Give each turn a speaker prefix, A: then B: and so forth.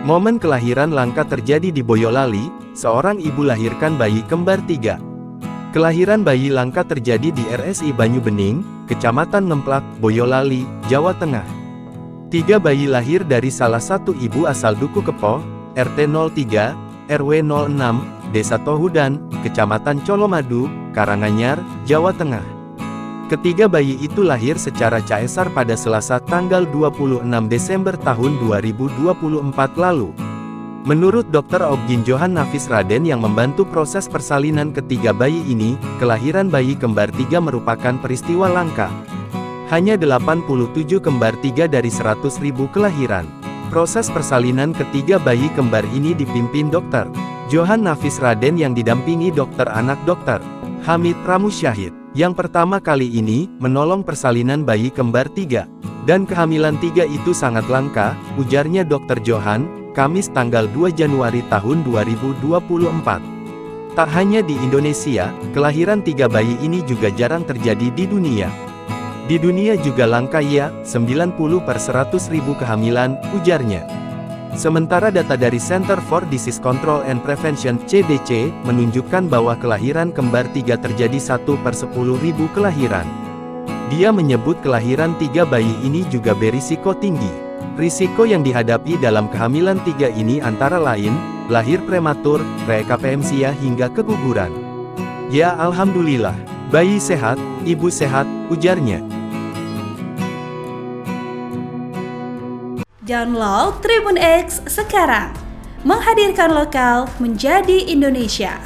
A: Momen kelahiran langka terjadi di Boyolali, seorang ibu lahirkan bayi kembar 3. Kelahiran bayi langka terjadi di RSI Banyu Bening, Kecamatan Ngemplak, Boyolali, Jawa Tengah. 3 bayi lahir dari salah satu ibu asal Duku Kepoh, RT 03, RW 06, Desa Tohudan, Kecamatan Colomadu, Karanganyar, Jawa Tengah. Ketiga bayi itu lahir secara caesar pada Selasa tanggal 26 Desember tahun 2024 lalu. Menurut Dr. Ogin Johan Nafis Raden yang membantu proses persalinan ketiga bayi ini, kelahiran bayi kembar 3 merupakan peristiwa langka. Hanya 87 kembar 3 dari 100.000 kelahiran. Proses persalinan ketiga bayi kembar ini dipimpin Dr. Johan Nafis Raden yang didampingi dokter anak Dr. Hamid Pramusyahid. Yang pertama kali ini, menolong persalinan bayi kembar 3. Dan kehamilan 3 itu sangat langka, ujarnya Dr. Johan, Kamis tanggal 2 Januari tahun 2024. Tak hanya di Indonesia, kelahiran 3 bayi ini juga jarang terjadi di dunia. Di dunia juga langka ya, 90/100.000 kehamilan, ujarnya. Sementara data dari Center for Disease Control and Prevention (CDC) menunjukkan bahwa kelahiran kembar 3 terjadi 1/10.000 kelahiran. Dia menyebut kelahiran 3 bayi ini juga berisiko tinggi. Risiko yang dihadapi dalam kehamilan 3 ini antara lain, lahir prematur, preeklamsia hingga keguguran. Ya alhamdulillah, bayi sehat, ibu sehat, ujarnya.
B: Download Tribun X sekarang, menghadirkan lokal menjadi Indonesia.